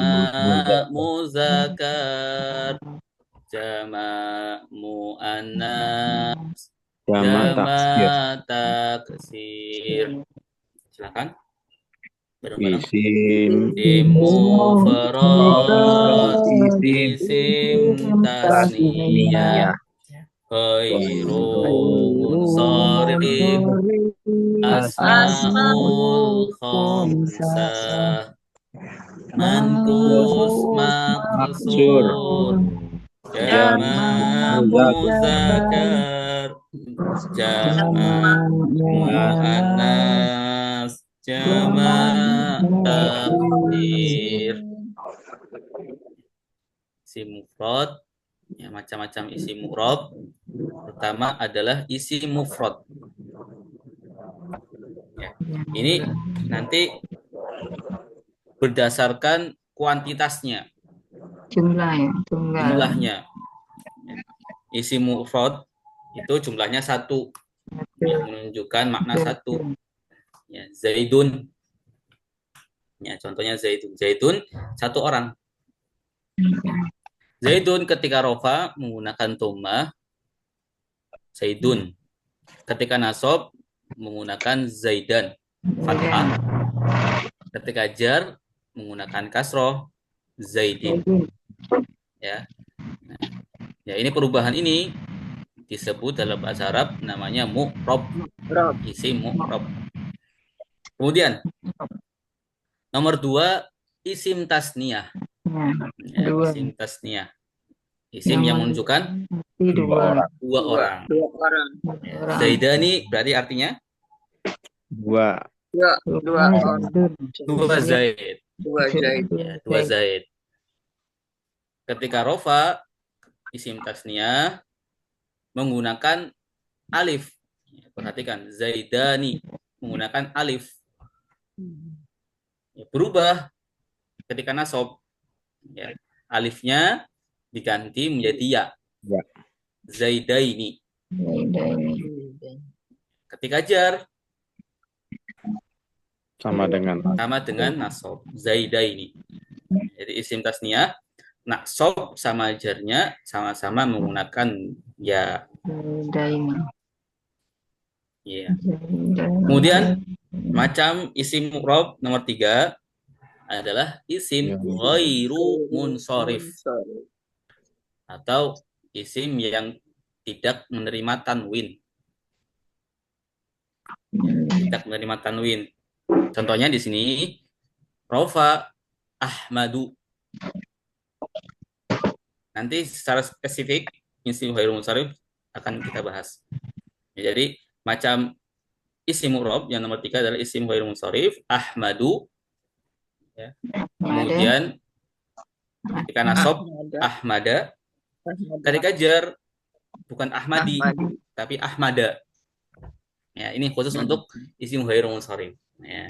Jamak muzakkar, jamak muannas, Jamak taksir. jamak taksir. Silakan bareng-bareng. Isim Isim mufrad, isim isim tasniyah, tasniyah. ghairu munsharif, Ghairu asmaul khamsah, mankus maksur. maksur, Jamak jamak muzakkar. muzakkar, jamak muannas, jamak taksir. Isim mufrad, ya, macam-macam isi mu'rob. Pertama adalah isi mufrad. Ya. Ini nanti berdasarkan kuantitasnya, Jumlah ya, jumlah. jumlahnya. Ya. Isi mufrad itu jumlahnya satu, ya, menunjukkan makna satu. Ya, Zaidun. Ya, contohnya Zaidun. Zaidun satu orang. Zaidun ketika rofa menggunakan dhammah Zaidun. Ketika nasab menggunakan Zaidan fathah. Ketika jar menggunakan kasroh Zaidin. Ya. Nah, ya, ini perubahan ini disebut dalam bahasa Arab namanya mu'rob, isim mu'rob. Kemudian nomor 2 isim tasniyah. Ya, isim tasniyah. Isim yang menunjukkan dua orang. Ya, Zaidani berarti artinya Dua. dua Zaid. Ya, dua Zaid. Ketika rofa isim tasniyah menggunakan alif. Ya, perhatikan Zaidani menggunakan alif. Ya, berubah ketika nasab. Ya, alifnya diganti menjadi ya. Ya. Zaidaini. Ketika jar Sama dengan nasab. Zaidaini. Jadi isim tasniyah nasab sama jarnya sama-sama menggunakan ya. Ya. Kemudian macam isim mu'rob nomor 3 adalah isim ghairu munsharif atau isim yang tidak menerima tanwin. Tidak menerima tanwin. Contohnya di sini Rofa Ahmadu. Nanti secara spesifik isim ghairu munsharif akan kita bahas. Ya, jadi macam isim mu'rob yang nomor 3 adalah isim ghairu munsharif Ahmadu. Ya. Kemudian ketika nasab Ahmada. Ketika jar bukan Ahmadi tapi Ahmada. Ya, ini khusus untuk isim ghairu munsharif. Ya.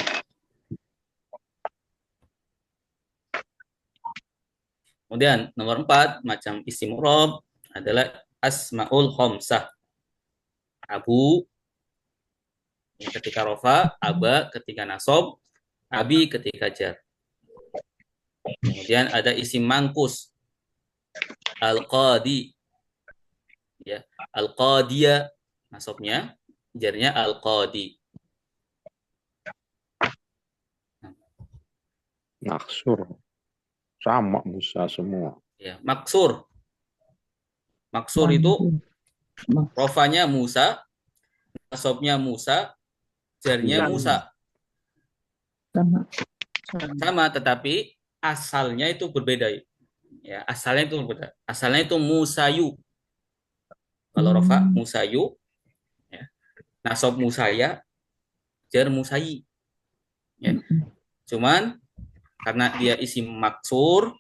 Kemudian nomor 4 macam isim mu'rob adalah asmaul khamsah. Abu ketika rofa, aba ketika nasab, abi ketika jar. Kemudian ada isim mangkus. Al-qadi. Ya, al-qadiyah nasabnya, jarnya al-qadi. maksur. Sama Musa semua. Ya, maksur. Maksur itu rofanya Musa, nasabnya Musa, jarnya Musa. Sama, tetapi asalnya itu berbeda. Ya, asalnya itu berbeda. Asalnya itu Musayu. Kalau rofa Musayu, ya. Nasab Musaya, jar Musayi. Ya. Cuman karena dia isim maksur,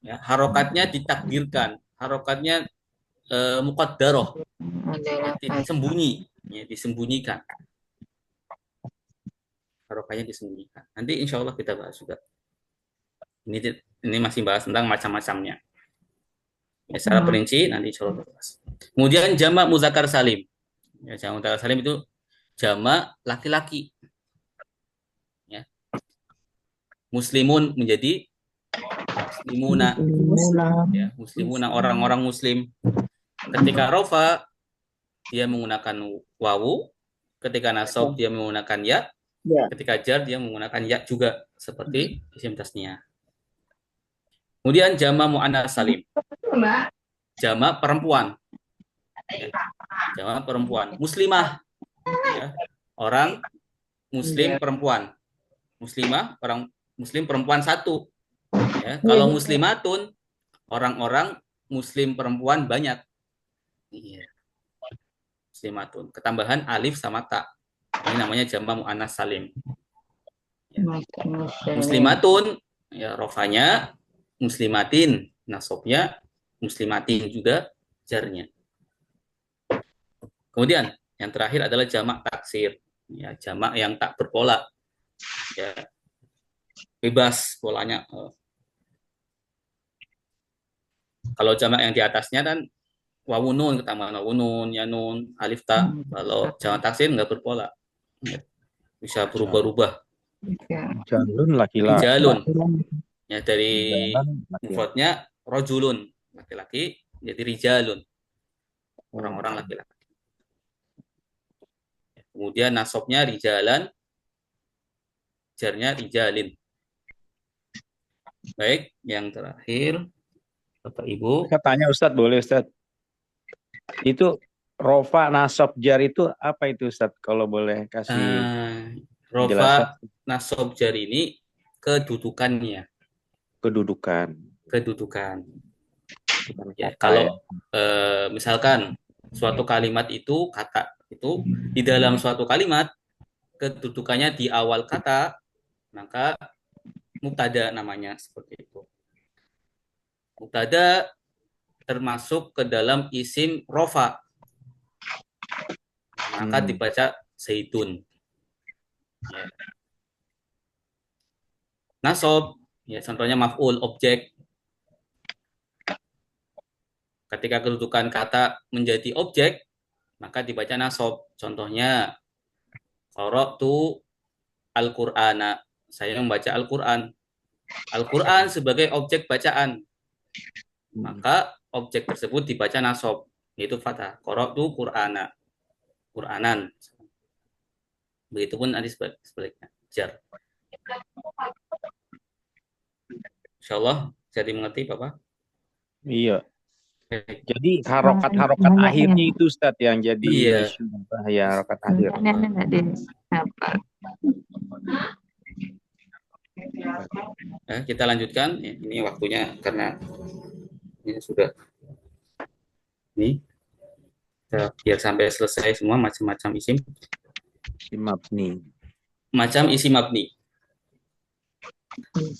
ya, harokatnya ditakdirkan, harokatnya muqaddaroh, sembunyi, ya, disembunyikan. Harokatnya disembunyikan. Nanti insya Allah kita bahas juga. Ini masih bahas tentang macam-macamnya. Ya, secara perinci nanti insya Allah bahas. Kemudian jamak muzakkar salim. Ya, jamak muzakkar salim itu jamak laki-laki. Ya. Muslimun menjadi muslimuna, Muslimuna. ya, muslimuna orang-orang muslim. Ketika rofa dia menggunakan wawu, ketika nasab dia menggunakan ya, Ya. ketika jar dia menggunakan ya juga seperti isim tasniyah. Kemudian jama muannas salim, jama perempuan, ya, jama perempuan, muslimah, ya, orang muslim perempuan, muslimah orang muslim perempuan satu, ya. Kalau muslimatun orang-orang muslim perempuan banyak, iya. Muslimatun ketambahan alif sama ta, ini namanya jama muannas salim. Muslimatun ya rofanya, muslimatin nasobnya, muslimatin juga jarnya. Kemudian yang terakhir adalah jamak taksir, ya, jamak yang tak berpola, ya, bebas polanya. Kalau jamak yang di atasnya kan wawunun, ketambahan wawunun, yanun, alif ta. Kalau jamak taksir nggak berpola, ya, bisa berubah-ubah. Jalun laki-laki. Rijalun, ya, dari Jalan laki-laki. mufradnya rojulun, laki-laki, jadi rijalun, orang-orang laki-laki. Kemudian nasobnya rijalan, jarnya rijalin. Baik, yang terakhir, Bapak Ibu. Saya tanya Ustadz, boleh Ustadz? Itu rofa nasab jar itu apa itu Ustadz? Kalau boleh kasih penjelasan. Rofa nasob jar ini kedudukannya, Kedudukan. Ya, Kata, kalau misalkan suatu kalimat itu kata itu di dalam suatu kalimat kedudukannya di awal kata, maka mubtada namanya seperti itu. Mubtada termasuk ke dalam isim rofa, maka dibaca zaitun. Ya. Nasob, ya, contohnya maf'ul, objek. Ketika kedudukan kata menjadi objek, maka dibaca nasob. Contohnya, qara'tu al-Qur'ana, saya membaca Al-Qur'an. Al-Qur'an sebagai objek bacaan, maka objek tersebut dibaca nasob, yaitu fathah. Qara'tu Qur'ana, Qur'anan. Begitupun nanti sebaliknya, jar. Insyaallah jadi mengerti Bapak? Iya. Oke. Jadi harokat-harokat akhirnya itu Ustadz yang jadi Iya. isu. Ya, harokat akhir. Kita lanjutkan. Ini waktunya karena ini sudah ini biar sampai selesai semua macam-macam isim. Isim mabni. Macam isim mabni.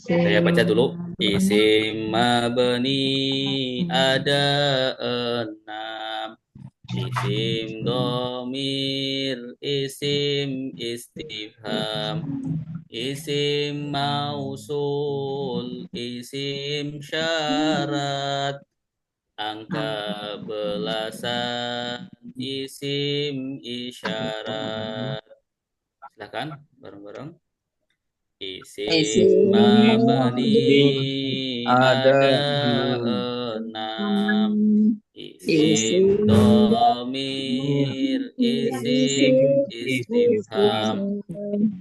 Saya baca dulu. Isim mabni ada 6. Isim domir, isim istifham, isim mausul, isim syarat, angka belasan, isim isyarat. Silakan bareng-bareng. Isim mabni ada 6. Isim domir, isim istifham,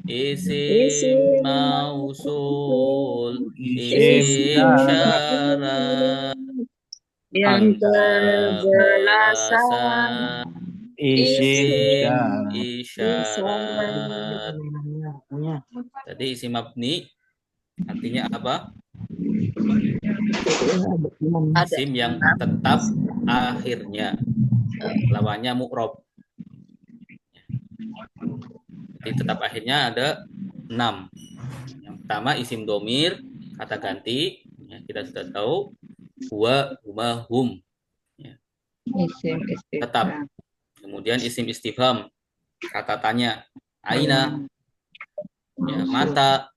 isim mausul, isim syarat, angka belasan, isim isyarat. Tadi isim mabni artinya apa? Isim yang tetap akhirnya, lawannya mu'rob. Jadi tetap akhirnya ada 6. Yang pertama isim domir, kata ganti, ya, kita sudah tahu, huwa, huma, hum, ya, tetap. Kemudian isim istifham, kata tanya, aina, ya, mata.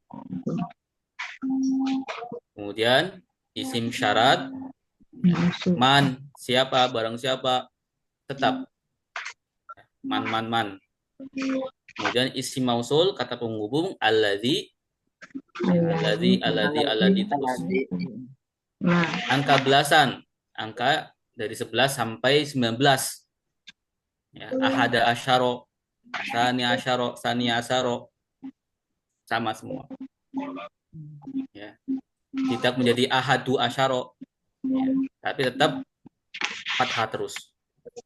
Kemudian isim syarat, ya, man, siapa, barang siapa, tetap. Man, man, man. Kemudian isim mausul, kata penghubung, alladzi, ya, alladzi terus. Nah, angka belasan, angka dari 11 sampai 19. Ya, ahada asyaro, sani asyaro, sama semua. Ya, tidak menjadi ahadu asyaro, ya, tapi tetap fathah terus.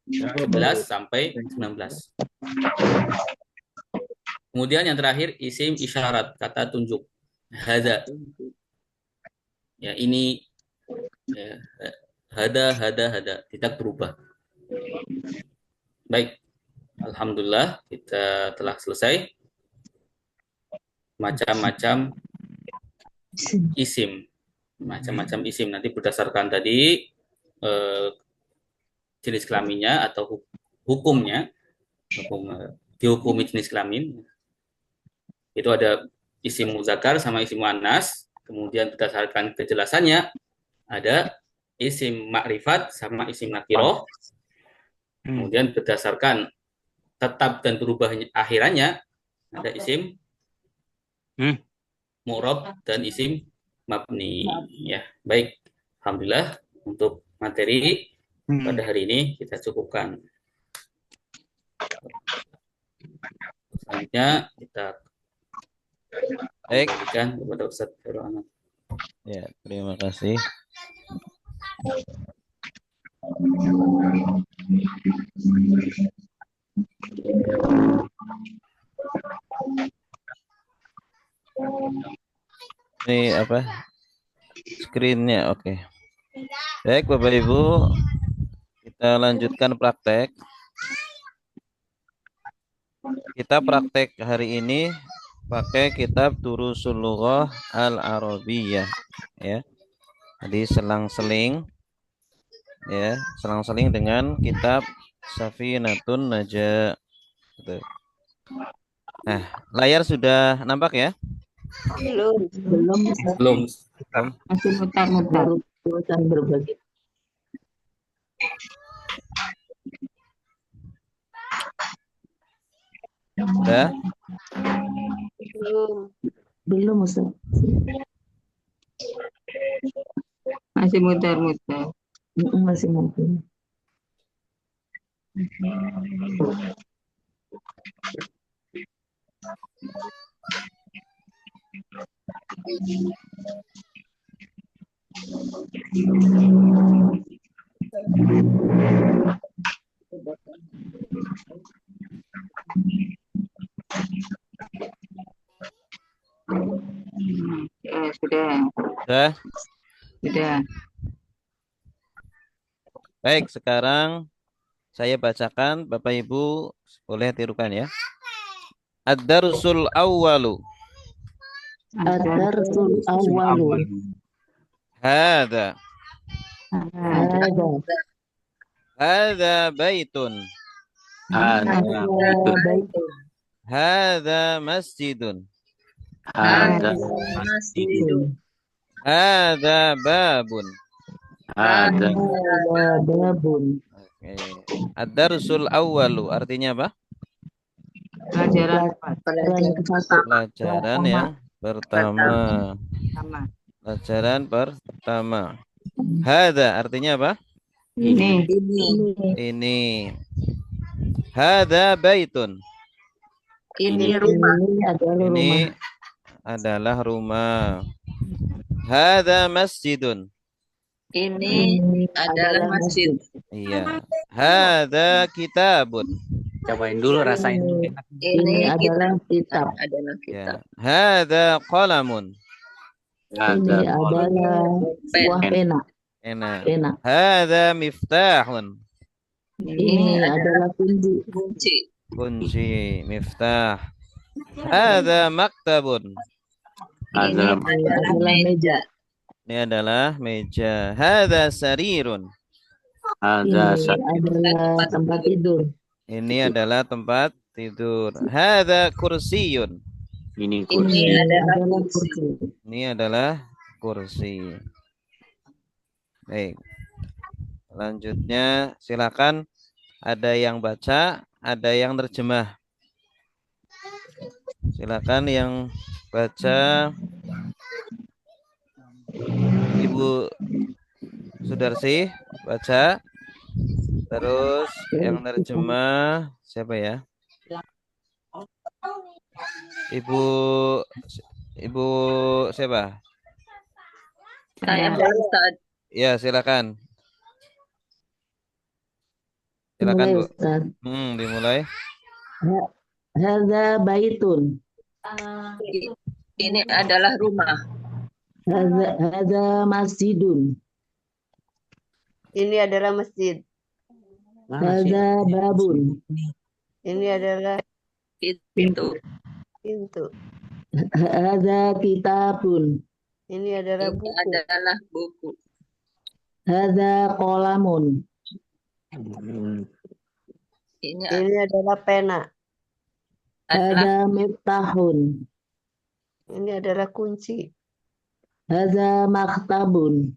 11 sampai 19. Kemudian yang terakhir isim isyarat, kata tunjuk. Hada. Ya, ini ya, hada tidak berubah. Baik. Alhamdulillah kita telah selesai macam-macam isim. Macam-macam isim nanti berdasarkan tadi jenis kelaminnya atau hukumnya, dihukumi jenis kelamin. Itu ada isim muzakkar sama isim muannas. Kemudian berdasarkan kejelasannya ada isim makrifat sama isim nakiroh. Kemudian berdasarkan tetap dan berubah akhirannya ada isim mu'rab dan isim mabni. Ya, baik. Alhamdulillah untuk materi pada hari ini kita cukupkan. Selanjutnya kita kembalikan kepada Ustaz Khairul Anam. Ya, terima kasih. Ini apa? Screen-nya, oke. Baik, Bapak Ibu, kita lanjutkan praktek. Kita praktek hari ini pakai kitab Durusul Lughah Al-Arabiyyah, ya. Jadi selang-seling, ya, selang-seling dengan kitab Safinatun Najah. Gitu. Nah, layar sudah nampak ya? belum. Masih mutar-mutar. Urusan berbagi. Sudah? Belum, Ustaz. Masih mutar-mutar. Masih mutar. Ya, sudah. Sudah? Sudah. Baik, sekarang saya bacakan, Bapak Ibu boleh tirukan ya. Ad-darsul awwalu. Ad-darsul awwalu. Hada. Hada. Hada baitun. Hada baitun. Hada masjidun. Hada masjidun. Hada babun. Hada babun. Oke. Ad-darsul awwalu artinya apa? Pelajaran Pelajaran yang pertama. Pelajaran pertama. Hada artinya apa? Ini. Ini. Hada baitun. Ini rumah. Ini adalah rumah. Hada masjidun. Ini adalah masjid. Iya. Hada kitabun. Cobain dulu, rasain. Ini adalah kitab. Ya. Hada qalamun. Ini adalah buah pena. Pena. Hada miftahun. Ini adalah kunci. Kunci, miftah. Hada maktabun. Ini adalah meja. Ini adalah meja. Hada sarirun. Ini adalah tempat tidur. Ini adalah tempat tidur. Hada kursiyun. Ini adalah kursi. Ini adalah kursi. Baik. Selanjutnya silakan, ada yang baca, ada yang terjemah. Silakan yang baca Ibu Ibu Sudarsi baca. Terus yang nerjemah siapa ya? Ibu siapa? Saya Ustaz. Ya, silakan. Silakan, mulai Bu. Ustaz. Dimulai. Hadza baitun. Ini adalah rumah. Hadza masjidun. Ini adalah masjid. Hadza babun. Ini adalah Pintu. pintu. Hadza kitabun. Ini adalah Ini buku. adalah buku. Hadza qalamun. Ini Ini adalah pena. adalah Hadza miftahun. Ini adalah kunci. Hadza maktabun.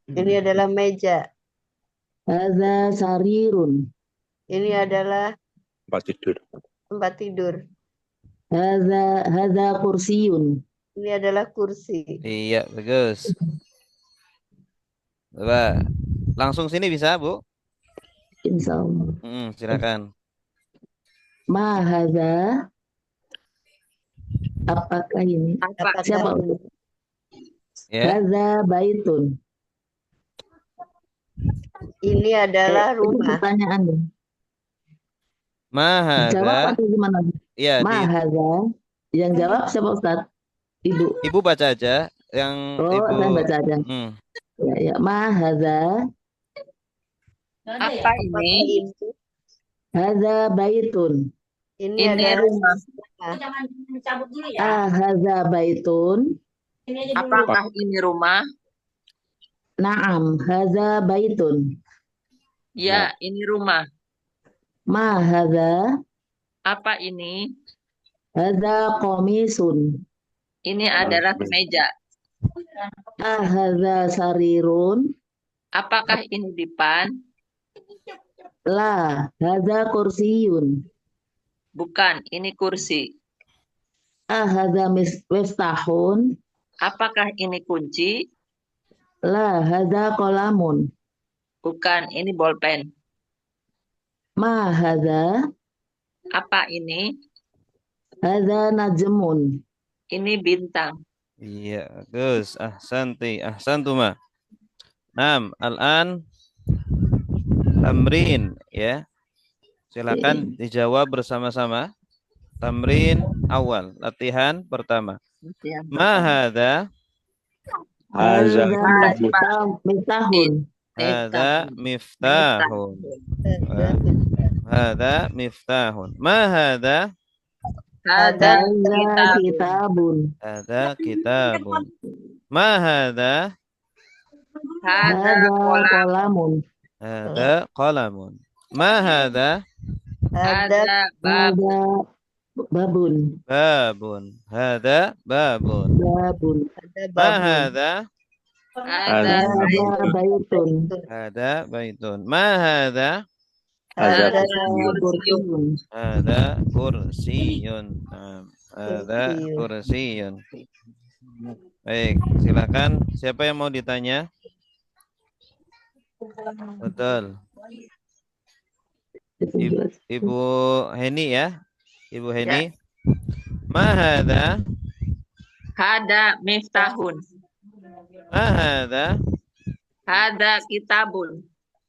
Ini adalah meja. Hadza sarirun. Ini adalah Tempat tidur. tempat tidur. Hadza kursiyun. Ini adalah kursi. Iya, bagus. Coba langsung sini bisa, Bu? Insyaallah. Silakan. Ma hadza. Apakah ini? apa? Siapa? Ya. Hadza baitun. Ini adalah Itu rumah. pertanyaan nih. Ma Jawab hadza. atau gimana? Ya, Ma hadza. Yang jawab siapa Ustaz? Ibu. Ibu baca aja yang Oh, Ibu. saya baca aja. Ya. Ma hadza. Apa ini? Hadza baitun. Ini Ini adalah rumah. Hadza baitun. Apakah ini rumah? Naam, hadza baitun. Ya, ini rumah. Ma hadza. Apa ini? Hadza qamisun. Ini adalah meja. Hadza sarirun. Apakah ini dipan? La, hadza kursiyun. Bukan, ini kursi. Hadza miftahun. Apakah ini kunci? La, hadza qalamun. Bukan, ini bolpen. Ma hadza. Apa ini? Hadza najmun. Ini bintang. Iya, bagus. Ahsantuma. Naam, al-an tamrin ya. Silakan dijawab bersama-sama. Tamrin awal, latihan pertama. Ma hadza? Hadza miftahun. Hadza miftahun. Hadza miftahun. Ma hadza? Ada Hadza kitabun. Hadza kitabun. Ma hadza? Ada Hadza kolam. qalamun. Hadza qalamun. Ma hadza? ada Bab. Hadza babun. Babun. Hadza babun. Babun. ada Ma babu. hadza? Ada Hadza baitun. Hadza baitun. Ma hadza? Ada Kursiyun. Hadza kursiyun. Hadza kursiyun. Baik, silakan. Siapa yang mau ditanya? Betul. Ibu Heni ya. Ibu Heni. Ma hadza? Ada miftahun. Ma hadza? Ada kitabun.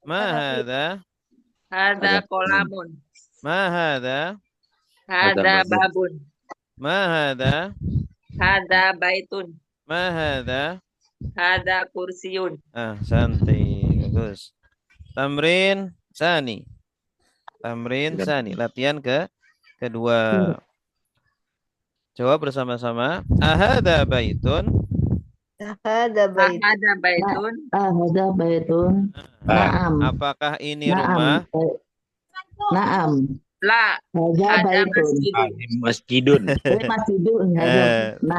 Ma hadza? Ada kolamun. Ma hadza? Ada babun. Ma hadza? Ada baitun. Ma hadza? Ada kursiyun. Santai, bagus. Tamrin sani. Tamrin sani, latihan kedua. Jawab bersama-sama. Ahada baitun. Ada bait. Ada baitun. Hadza baitun. Naam. Apakah ini rumah? Naam. La. Hadza Ada baitun. masjidun. Masjidun. Masjidun.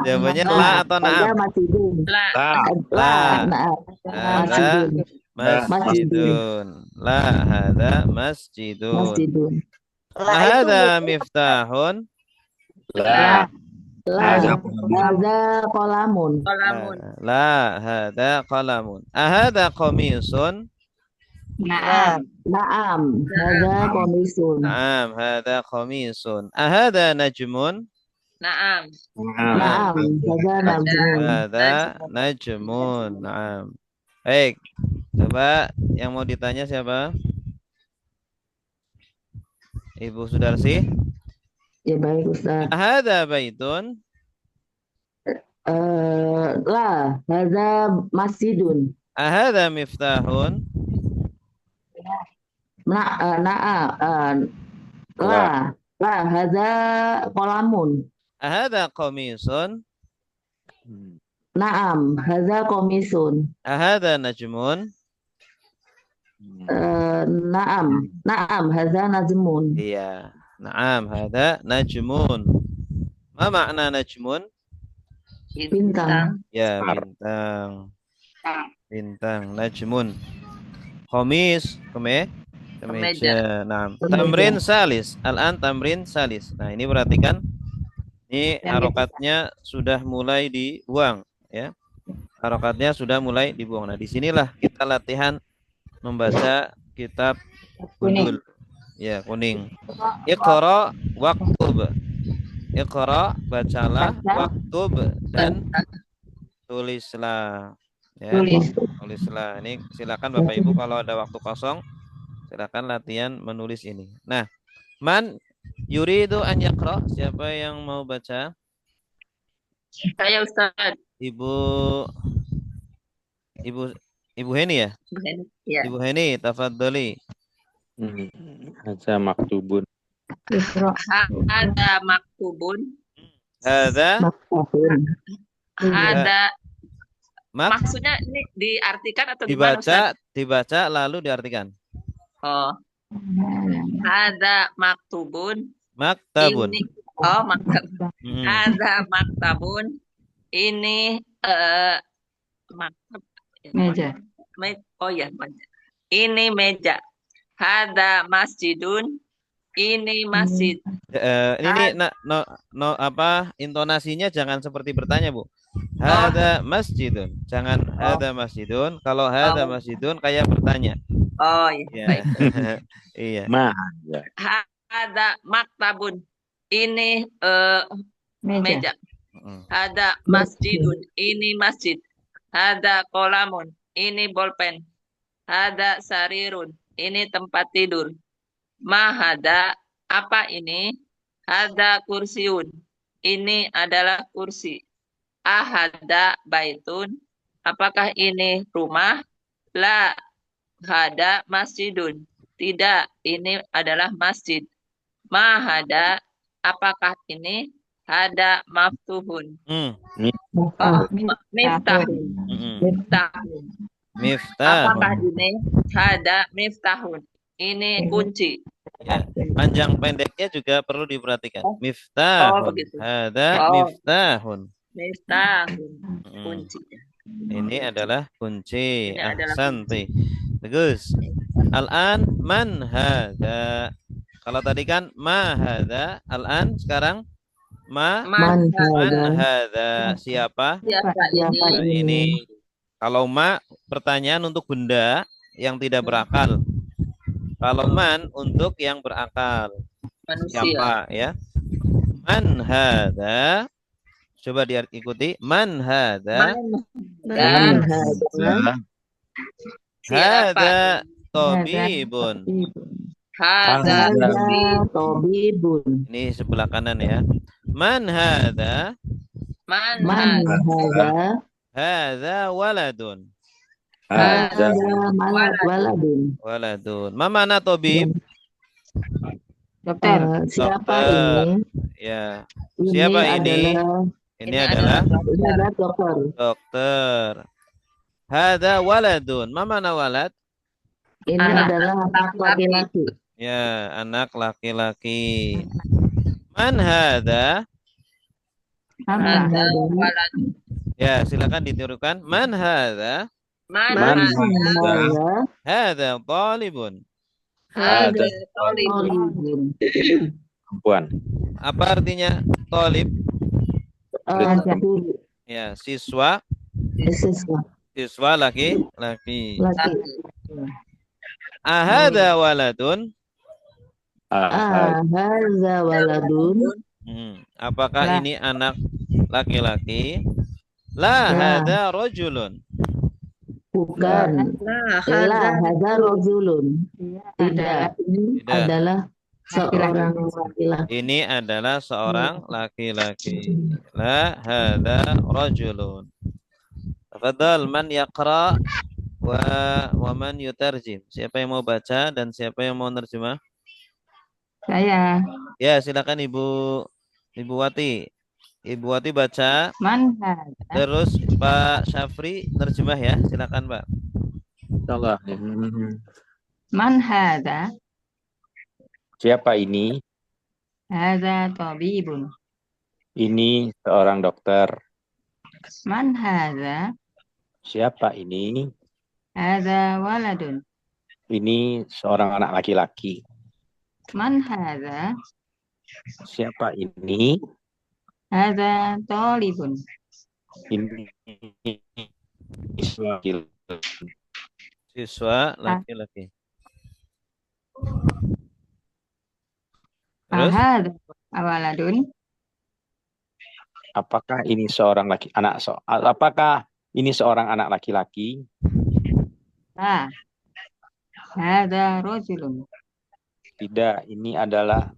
Jawabannya la atau Hadza naam? masjidun. La. La. Naam. Masjidun. Masjidun. La hada masjidun. Masjidun. Lah itu Hada miftahun. La. La. Hada kolamun. Kolamun. La hada qalamun. Ahada qamisun? Naam. Naam. Hada komisun. Naam, hada qamisun. Ahada najmun? Naam. Naam. Hada najmun. Hada najmun. Naam. Baik. Coba yang mau ditanya siapa? Ibu Sudarsi. Ya baik Ustaz. Ahada baitun? La. Hada masjidun. Ahada miftahun? La. La. Hada kolamun. Ahada qamisun? Naam. Hada komisun. Ahada najmun? Naam. Naam. Hada najmun. Iya. Naam, hada najmun. Ma makna najmun? Bintang. Ya, bintang. Bintang, najmun. Khomis, kemeja. Nah, tamrin salis. Al-an tamrin salis. Nah, ini perhatikan. Ini harokatnya sudah mulai dibuang, ya. Harokatnya sudah mulai dibuang. Nah, disinilah kita latihan membaca kitab Gundul. Ya, kuning. Iqra waktub. Iqra, bacalah, waktub, dan tulislah. Ya, tulislah. Ini silakan Bapak Ibu kalau ada waktu kosong, silakan latihan menulis ini. Nah, man yuridu an yaqra? Siapa yang mau baca? Saya Ustaz. Ibu Heni ya? Ya. Ibu Heni, tafadhali. Hadza maktubun. Hada maktubun. Hadza Hada mak maksudnya ini diartikan atau gimana Ustaz? dibaca lalu diartikan. Oh. Hada maktubun. Maktabun. Ini maktab. Hada maktabun. Ini maktab. Meja. Oh ya, meja. Ini meja. Hada masjidun. Ini masjid. Ini intonasinya jangan seperti bertanya, Bu. Hada masjidun. Jangan hada masjidun. Kalau hada masjidun kayak bertanya. Oh iya. Baik. Iya. Hada maktabun. Ini meja. Hada masjidun. Ini masjid. Hada kolamun. Ini bolpen. Hada sarirun. Ini tempat tidur. Mahada, apa ini? Hada kursiun. Ini adalah kursi. Ahada baitun. Apakah ini rumah? La. Hada masjidun. Tidak, ini adalah masjid. Mahada, apakah ini? Hada maftuhun. Miftahun. Miftahun. Apakah ini? Hada miftahun. Ini kunci. Ya. Panjang pendeknya juga perlu diperhatikan. Miftahun. Hada miftahun. Miftahun. Kunci. Ini adalah kunci. Ahsanti. Bagus. Al-an man hada. Kalau tadi kan ma hada, al-an sekarang man hada. Siapa? Siapa ini? Kalau ma pertanyaan untuk benda yang tidak berakal. Kalau man untuk yang berakal. Manusia. Siapa ya? Man hada. Coba diikuti. Man hada. Hada tabibun. Hada tabibun. Ini sebelah kanan ya. Man hada. Man hada. Hada waladun. Hada waladun. Waladun. Ma mana tabib? Dokter. Siapa ini? Ya. Siapa ini? Ini adalah dokter. Hada waladun. Ma mana walad? Ini adalah anak laki-laki. Ya, anak laki-laki. Man hada? Hada walad. Ya, silakan ditirukan. Man hada? Man hada? Hada talibun. Hada talibun. Perempuan. Apa artinya talib? guru, Ya, siswa siswa, laki-laki. laki. Ahada waladun. Hadza waladun. Apakah Lah. ini anak laki-laki? La La. hada rajulun. Bukan. Nah, La hadza hadza rajulun. Tidak, ini Tidak. adalah seorang laki-laki. Ini adalah seorang laki-laki. La hada rajulun. Tafadhal man yaqra wa man yutarjim. Siapa yang mau baca dan siapa yang mau nerjemah? Saya. Ya, silakan Ibu Wati. Ibu Wati baca, Man hada. terus Pak Syafri nerjemah ya. Silakan, Pak. Insyaallah. Man hada. Siapa ini? Hada tabibun. Ini seorang dokter. Man hada. Siapa ini? Hada waladun. Ini seorang anak laki-laki. Man hada. Siapa ini? Hada talibun. Ini Siswa laki-laki. Terus? Ahada waladun. Apakah ini seorang apakah ini seorang anak laki-laki? La. Hada rajulun. Tidak, ini adalah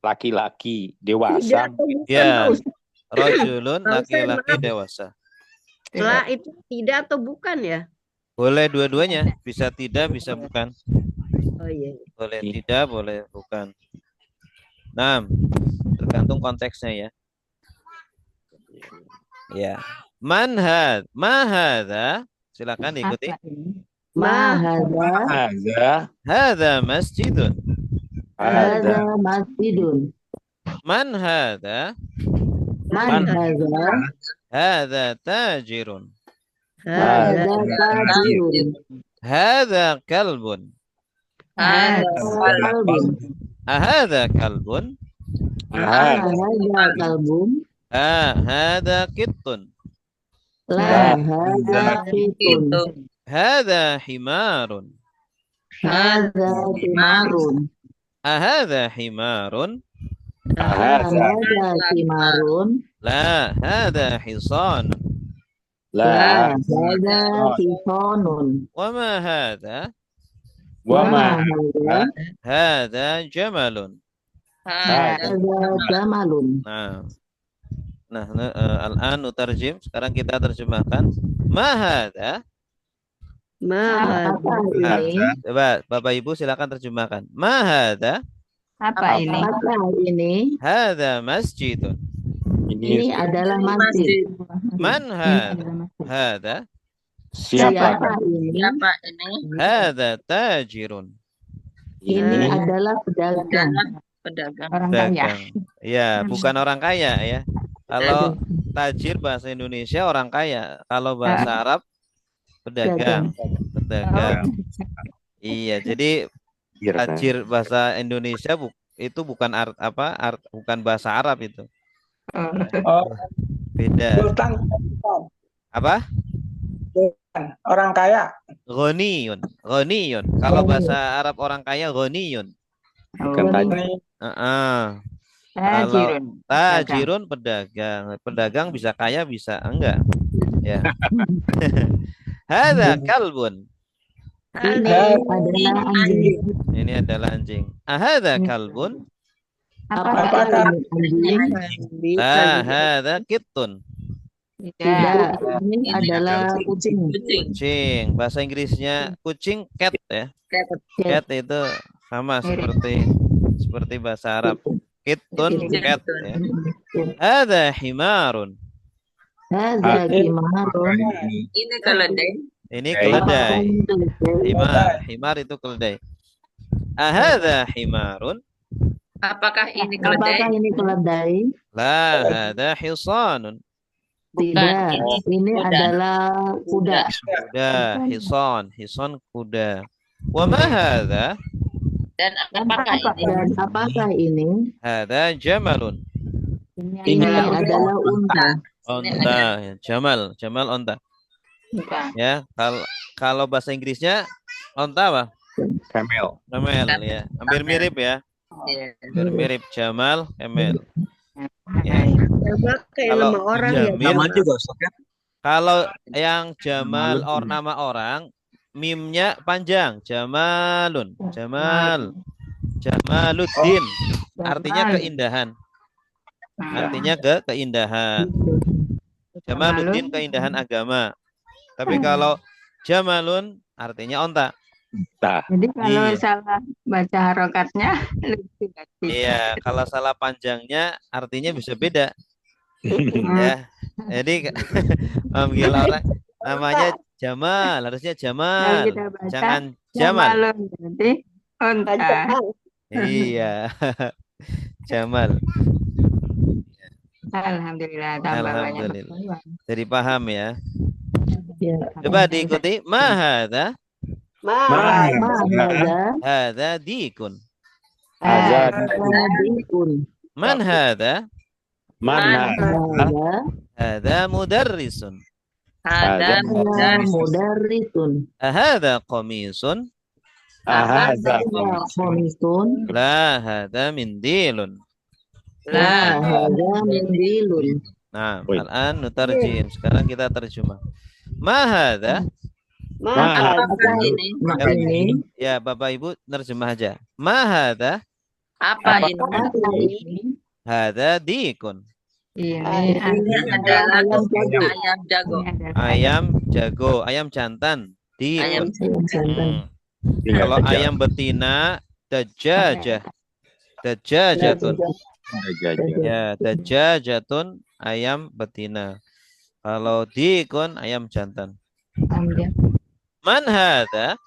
laki-laki dewasa. Ya, rajulun Tahu saya, laki-laki maaf. dewasa. La itu tidak atau bukan ya? Boleh dua-duanya, bisa tidak, bisa bukan. Oh iya. Boleh tidak, boleh bukan. Nah, tergantung konteksnya ya. Ya. Mahadha. Silakan ikuti. Apa ini? Ma hadza Ada, Hadza masjidun. hadza masjidun. Man hadza? Man hadza Hadza tajirun. hadza tajirun. Hadza kalbun. Hada Kalbun. Ahadza kalbun? Hadza kalbun. Hadza kittun. La hadza kitun. Hadza himarun. Hadza timarun. Ahadza himarun? Hadza timarun. La, hadza hisan. La hadza hisanun. Wama hadza? wama, hadza Hadza jamalun. Hada jamalun. Nah, al-an nutarjim. Sekarang kita terjemahkan. Ma hadza? Apa ini? Coba Bapak Ibu silakan terjemahkan. Ma hadza? Apa ini? Apakah ini? Hadza masjidun. Ini adalah masjid. Man hadza? siapa? Siapa ini? Siapa ini? Hadza tajirun. Ini adalah pedagang. Pedagang. Orang kaya. Dagang. Ya, bukan orang kaya ya. Kalau tajir bahasa Indonesia orang kaya. Kalau bahasa Arab pedagang. Pedagang. Iya, jadi tajir bahasa Indonesia itu bukan bukan bahasa Arab itu. Beda. Apa? Orang kaya. Ghaniyun. Kalau bahasa Arab orang kaya ghaniyun. Bukan tajir. Tajirun. Tajirun pedagang. Pedagang bisa kaya bisa enggak. Ya. Hadza kalbun. Ini adalah anjing. Ini adalah anjing. Ahadza kalbun. Apakah ini anjing? La hadza kittun. Tidak, ini adalah kucing. Kucing. Bahasa Inggrisnya kucing cat ya. Cat itu sama seperti bahasa Arab. Kittun cat ya. Hadza himarun. Hadza himarun. Ini keledai. Ini keledai. Himar itu keledai. Ahadza himarun. Apakah ini keledai? Apakah ini keledai? La hadza hisanun. Tidak, ini adalah kuda. Kuda, hison kuda. Wa ma hadza? Dan apakah ini? Dan apakah ini? Hadza jamalun. Ini adalah unta. Onta, ya. Jamal onta. Bukan. Ya, kalau bahasa Inggrisnya onta apa? Camel. Camel ya. Hampir mirip ya. Iya. Hampir mirip Jamal, camel. Ya. Coba kayak Kalau nama orang ya. Jamil, Nama juga Ustaz kan? kalau yang Jamal nama orang, mimnya panjang. Jamalun, Jamaluddin. Artinya keindahan. Artinya keindahan. Jamaluddin keindahan agama. Tapi kalau Jamalun artinya onta. Jadi kalau Iya. salah baca harokatnya lucu. Iya, kalau salah panjangnya artinya bisa beda. Ya. Jadi memanggil orang namanya Jamal, harusnya Kalau Jamal. kita baca Jangan Jamal. Jamalun berarti onta. Iya. Jamal. Alhamdulillah tambah banyak Alhamdulillah. pengetahuan. Jadi paham ya. Ya. Coba diikuti. Mahada. Mahada Hada dikun. dikun. Man hada. Mana? Mahada Hada mudarrisun. Ada mudarrisun. Ahada qamisun. Ahada. Khamisun. La hada mindilun. La hada mindilun. Nah, Wih. al-an nutarjim. Sekarang kita terjemah. Mahada. apakah ini? Maka ini Ya, Bapak Ibu terjemah aja. Mahada. Apa ini? apa ini? Hada dikun. Ini Ini adalah ayam jago. ayam jago. Ayam jago, ayam jantan. Ayam Dikun. Jantan. Kalau ayam betina, dajajah. Dajajatun. Ya, dajajatun ayam betina. Kalau dikun ayam jantan. Man hada?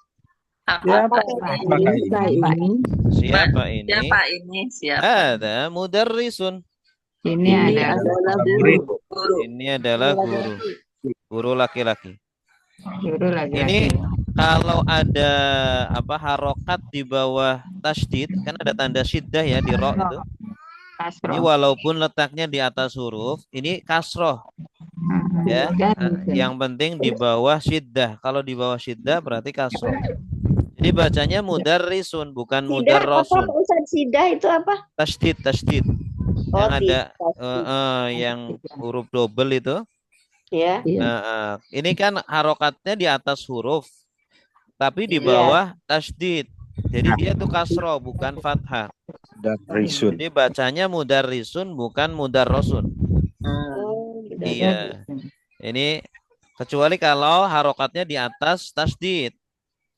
Apakah Siapa ini? Siapa ini? Siapa ini? Siapa? Hada mudarrisun. Ini Ini ada adalah guru. Guru. Ini adalah guru. Guru laki-laki. guru lagi. Ini kalau ada harokat di bawah tasdid, kan ada tanda syiddah ya di ro itu. Ini walaupun letaknya di atas huruf, ini kasroh ya. Yang penting di bawah syiddah. Kalau di bawah syiddah berarti kasroh. Jadi bacanya mudarrisun bukan mudarrosun. Apa Ustaz Sidah itu apa? Tasdid. Oh, Yang ada tasdid. yang huruf double itu. Ya. Nah, ini kan harokatnya di atas huruf, tapi di bawah tasdid. Jadi dia tuh kasroh bukan fathah. Mudarrisun. Jadi bacanya mudarrisun bukan mudarrosun. Iya. Ini kecuali kalau harokatnya di atas tasdid,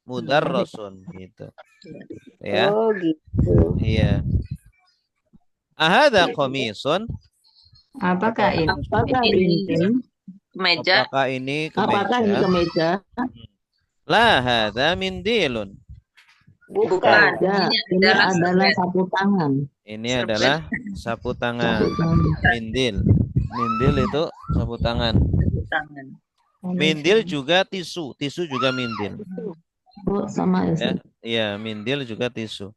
mudarrosun gitu. Ya. Oh gitu. Iya. Ahada qamisun. Apakah ini? Apakah ini? Meja. Apakah ini Apakah ini kemeja? kemeja? La hadza mindilun. Bukan. Ya, ini adalah sapu tangan. Ini adalah sapu tangan. Mindil. Mindil itu sapu tangan. Tangan. Mindil juga tisu. Tisu juga mindil. Oh, sama ya. Ya, iya, mindil juga tisu.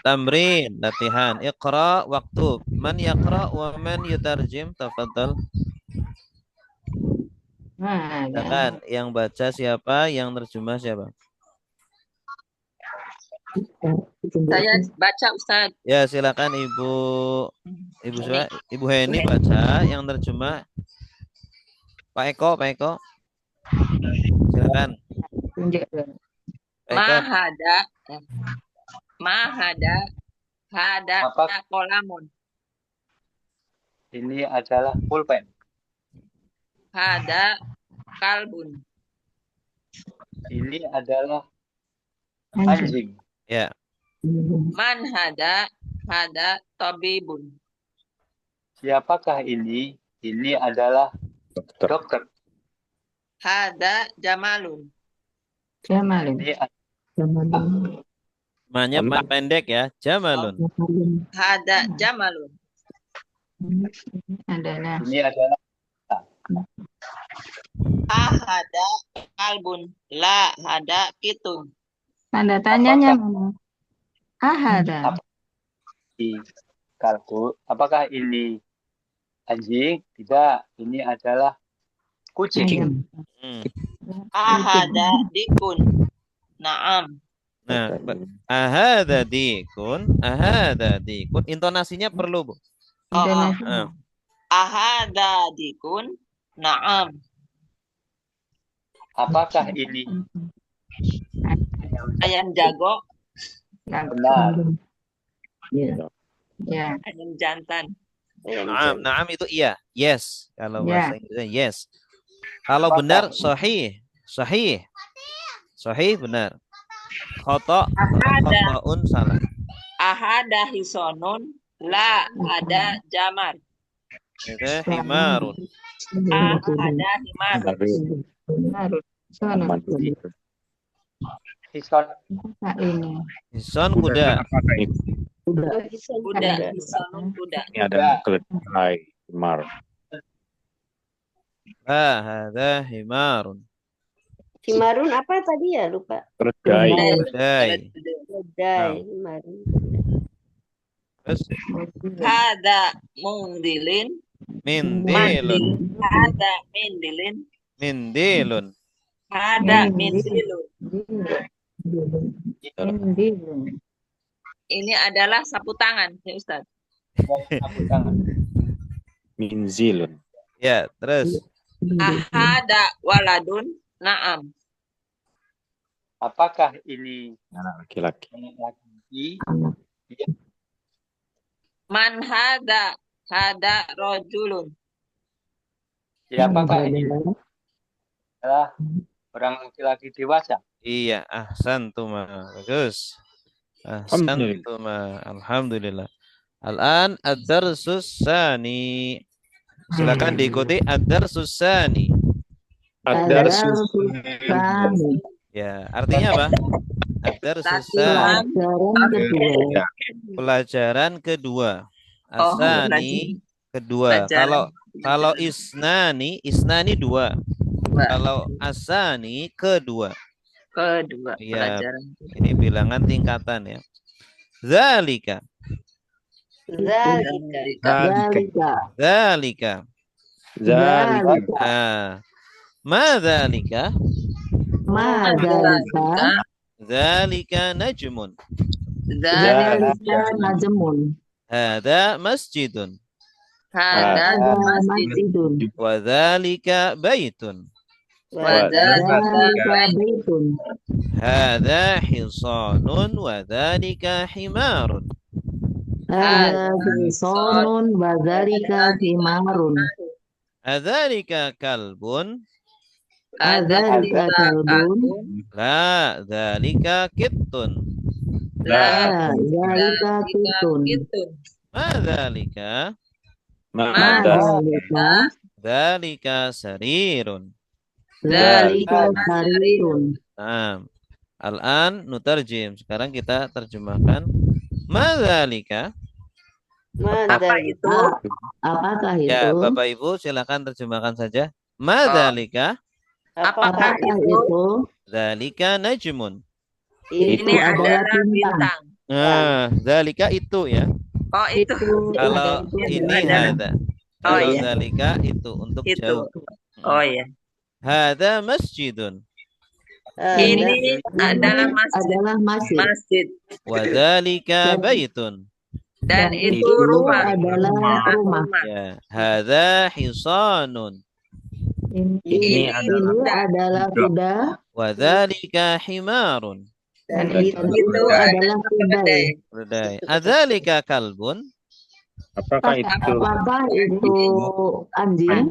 Tamrin, latihan. Iqra waktub. Man yaqra wa man yutarjim? Tafadhal. Silakan. Yang baca siapa? Yang terjemah siapa? Saya baca Ustaz. Ya, silakan Ibu Heni baca. Yang terjemah Pak Eko. Silakan. Mahada. Hada kolamun. Ini adalah pulpen. Hada kalbun. Ini adalah anjing. Ya. Man hada tabibun. Siapakah ini? Ini adalah dokter. Hada jamalun. Ini Namanya pendek ya, Jamalun. Hada jamalun. ini adalah Ahada kalbun. La hada kitun. Tanda tanyanya mana? Ahada. di kalbu. Apakah ini Anjing. Tidak. Ini adalah kucing. Ayam. Ahada dikun. Naam. Nah, ahada dikun. Intonasinya perlu, Bu. Intonasi. Ahada dikun. Naam. Apakah ini? Ayam jago. Benar. Ya. Ya. Ayam jantan. Naam itu iya. Yes. Kalau Ya. bahasa Inggrisnya yes. Kalau benar sahih. Sahih benar. Khoto'un salah. Ahada hisonun. La ada jamar. Ada himarun. Ahada himar. Harus. Sono. Hison. Nah, ini. Hison kuda. Udah. Kuda. Hisonun kuda. Ini ada keledai, himar. Ada himarun. Himarun apa tadi ya? Lupa. Keledai. Kedai. Kedai. Himarun. Terus Hada mundilin. mindilun. Hada mindilin. Mindilun. Hada mindilun. Ini adalah sapu tangan, ya Ustaz. Minzilun. Ya, terus Ahada waladun. Naam. Apakah ini Anak laki-laki. laki-laki? Man hada. Hada rojulun. Siapakah ini? Adalah orang laki-laki dewasa. iya, ahsantuma. Bagus. Ahsantuma. Alhamdulillah. Al-an ad-darsus tsani. Silakan diikuti ad-darsus tsani. Ad-darsus Ya, artinya apa? Ad-darsus Latihan. tsani. Pelajaran kedua. Pelajaran kedua. Asani kedua. Kalau isnani dua. Kalau asani kedua. Kedua. Ya, Pelajaran. ini bilangan tingkatan ya. Zalika. Zalika. Ma zalika. Zalika najmun. Zalika najmun. Hada masjidun. Hada masjidun. Wa zalika baitun. Zalika baitun. Hada hisanun wa zalika himarun. Hadza hisonun wa zalika himarun. Adzalika kalbun. Adzalika kalbun. La dzalika kittun. La zalika kitun. Ma dzalika. Zalika. Dzalika sarirun. Zalika sarirun. Nah, al-an nutarjim. Sekarang kita terjemahkan. Ma dzalika. Apa itu? Apakah itu? Ya, Bapak Ibu silakan terjemahkan saja. Ma dzalika. Apakah itu? Dzalika najmun. Ini adalah bintang. Nah, dzalika itu ya. Oh, itu. Kalau ini hada. Oh, Kalau iya. dzalika itu untuk Itu. jauh. Oh ya. Hada masjidun. Ini adalah masjid. Masjid. Wa dzalika baitun. Dan itu rumah. adalah rumah. Ya, hada hisanun. Ini adalah kuda. Wa dzalika himarun. Dan itu adalah keledai. Keledai. Adzalika kalbun. Apakah itu? Apakah itu anjing?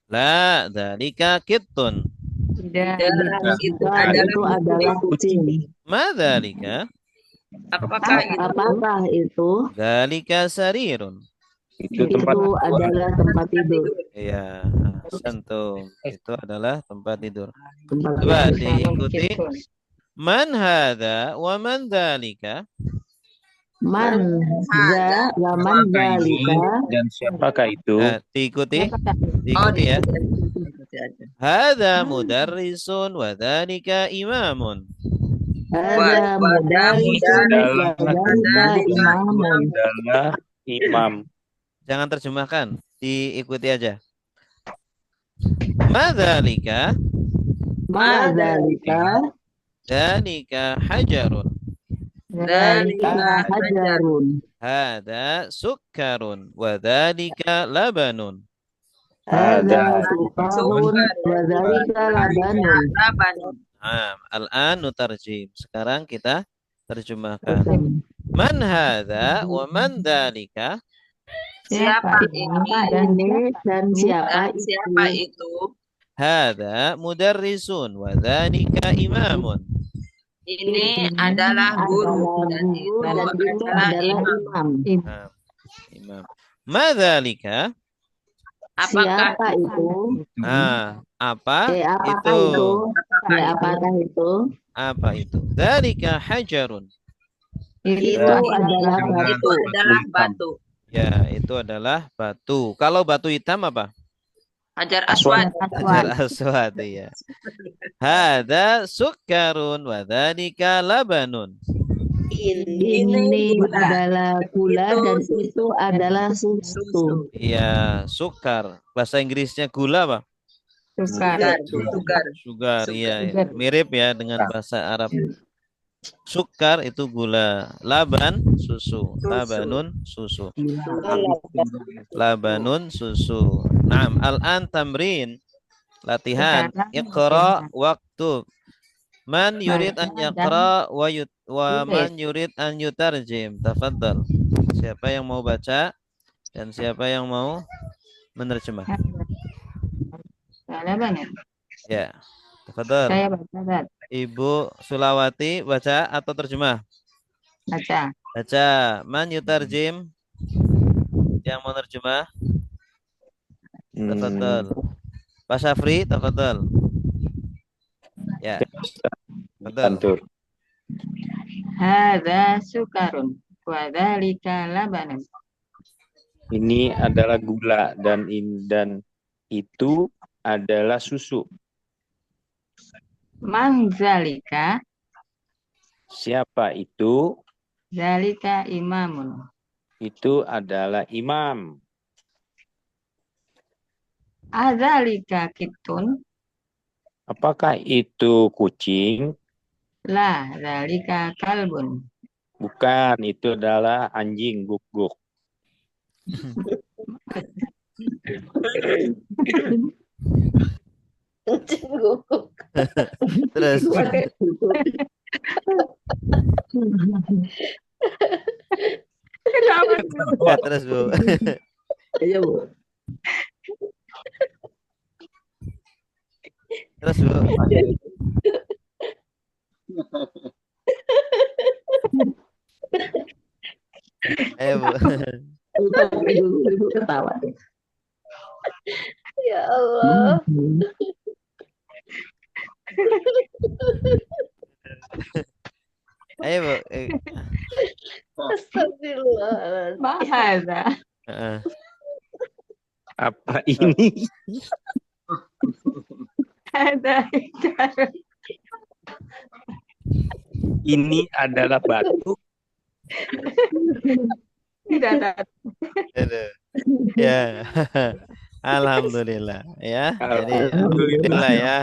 La dzalika kittun. Tidak. Itu Itu adalah kucing. Ma dzalika? Apakah itu? Dzalika sarirun. Itu tempat Itu adalah tempat tidur. Ya, santum. Itu adalah tempat tidur. Tempat Coba tidur. diikuti. Man hadza wa man dzalika? Man za wa man zalika. dan siapakah itu? Nah, diikuti. Diikuti ya. Hadza mudarrisun wa dzalika imamun. Ada mudarrisun wa zalika imamun. Adalah imam. Jangan terjemahkan. diikuti aja. Madzalika? Madzalika? Dzalika hajarun. Dzalika hajarun. Hada sukkarun. Wa dzalika labanun. Hada sukarun. Wa dzalika labanun. Labanun. Al-an nutarjim. Sekarang kita terjemahkan. Man hadza wa man dzalika? Siapa ini dan siapa itu? Hada mudarrisun wa dzalika imamun. Ini adalah guru dan itu adalah imam. Imam. Madzalika? Apakah siapa itu? Apa Apakah itu? Apakah itu? Apa itu? Dzalika hajarun. Itu adalah batu. Ya, itu adalah batu. Kalau batu hitam apa? Hajar aswad. Hajar aswad, ya. Hada sukkarun wa dzalika labanun. Ini adalah gula dan itu adalah susu. Iya, sukar. Bahasa Inggrisnya gula apa? Sugar, iya. Mirip ya dengan bahasa Arab. Sukar itu gula, laban susu, labanun susu. Labanun susu. Naam, al-an tamrin. Latihan. Iqra waktub. Man yurid an yaqra wa man yurid an yutarjim. Tafadhal. Siapa yang mau baca dan siapa yang mau menerjemah? Ya. Tafadhal. Saya baca, Ibu Sulawati baca atau terjemah? baca. Baca. Man yutarjim? Yang mau terjemah? Tafadhal. Pak Syafri, tafadhal. Ya. Tafadhal. Hadza sukarun wa dzalika labanun. Ini adalah gula dan itu adalah susu. Man zalika? Siapa itu? Zalika imamun. Itu adalah imam. Adzalika kitun? Apakah itu kucing? La, zalika kalbun. Bukan, itu adalah anjing guk-guk. Terus. Ya, terus Bu. Iya Bu. Terus Bu. Ayo Bu. Ibu ketawa. Ya Allah. Ayo Bu. Astagfirullah. Mahadza. Apa ini? Hadza hijarun. Ini adalah batu. Tidak ada. Ya. Alhamdulillah ya. Jadi alhamdulillah ya.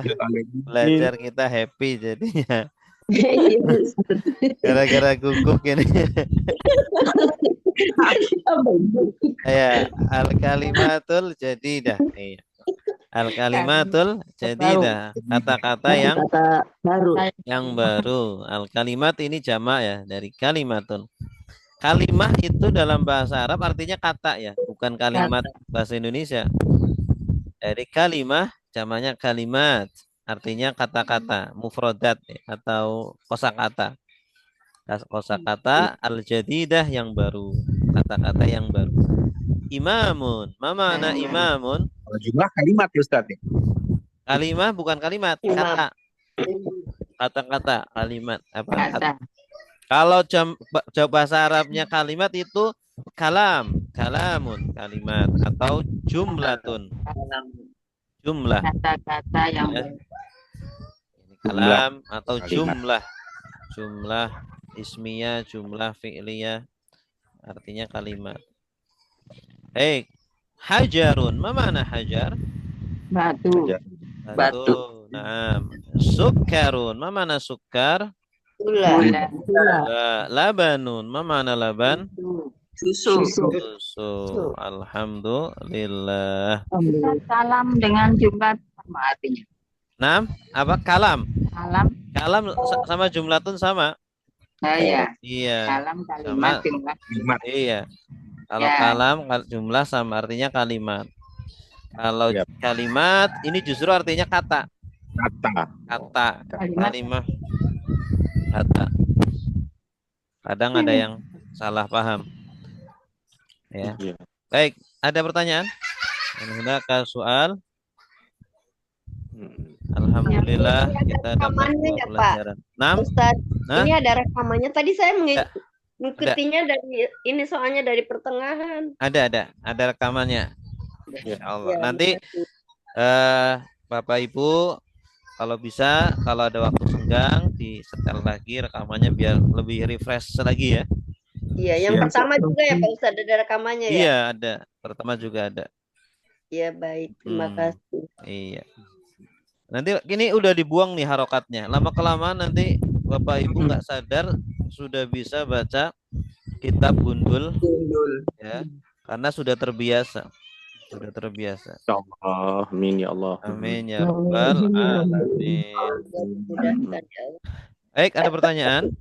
Belajar kita happy jadinya. Gara-gara guguk ini. Ya, al-kalimatul jadidah. Iya. Al-kalimatul jadidah. Kata-kata yang baru. Yang baru. Al-kalimat ini jamak ya dari kalimatun. Kalimah itu dalam bahasa Arab artinya kata ya, bukan kalimat bahasa Indonesia. Dari kalimah jamaknya kalimat, artinya kata-kata, mufradat ya, atau kosakata. Kosakata al-jadidah yang baru, kata-kata yang baru. Imamun, ma makna imamun? Jumlah kalimat ya Ustaz. Kalimah bukan kalimat, kata. Kata-kata, kalimat apa? Kata. Kalau bahasa Arabnya kalimat itu kalam, kalamun, kalimat atau jumlatun. Jumlah. Kata-kata yang Ya. Kalam atau jumlah. Jumlah ismiyah, jumlah fi'liyah artinya kalimat. Baik. Hajarun. Ma mana hajar? Batu. Batu. Naam. Sukkarun. Ma mana sukkar? Gula. Labanun. Ma mana laban? Susu. Susu. Alhamdulillah. Kalam dengan jumlah sama artinya. Naam. Apa? Kalam. Kalam. Kalam sama jumlatun sama. Iya. Iya. Kalam kalimat jumlah. Iya. Kalau Ya. kalam jumlah sama artinya kalimat. Kalau kalimat ini justru artinya kata. Kalimat. Kata. Kadang ada yang salah paham. Ya. Baik, ada pertanyaan? Ada soal? Alhamdulillah kita dapat pelajaran. Ustaz, ini ada rekamannya. Tadi saya mengikutinya dari ini soalnya dari pertengahan. Ada rekamannya. Ya Allah. Nanti Bapak Ibu kalau bisa, kalau ada waktu senggang disetel lagi rekamannya biar lebih refresh lagi ya. Iya, yang pertama juga ya Pak Ustaz, ada rekamannya ya? Iya, ada. Pertama juga ada. Iya, baik. Terima kasih. Iya. Nanti ini udah dibuang nih harokatnya. Lama-kelamaan nanti Bapak Ibu nggak sadar sudah bisa baca kitab gundul. Ya, karena sudah terbiasa. Amin ya Allah. Amin ya rabbal alamin. Baik, ada pertanyaan?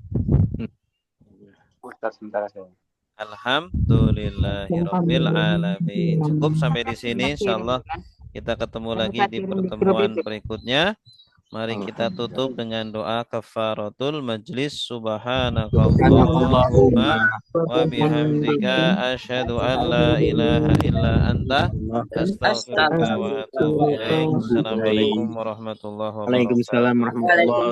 Ustaz, sebentar saya. Alhamdulillahirabbil alamin. Cukup sampai di sini, insyaallah kita ketemu lagi di pertemuan berikutnya. Mari kita tutup dengan doa kafaratul majlis. Subhanakallahumma wa bihamdika asyhadu an la ilaha illa anta astaghfiruka wa atubu ilaik. Assalamualaikum warahmatullahi wabarakatuh. Waalaikumsalam warahmatullahi wabarakatuh.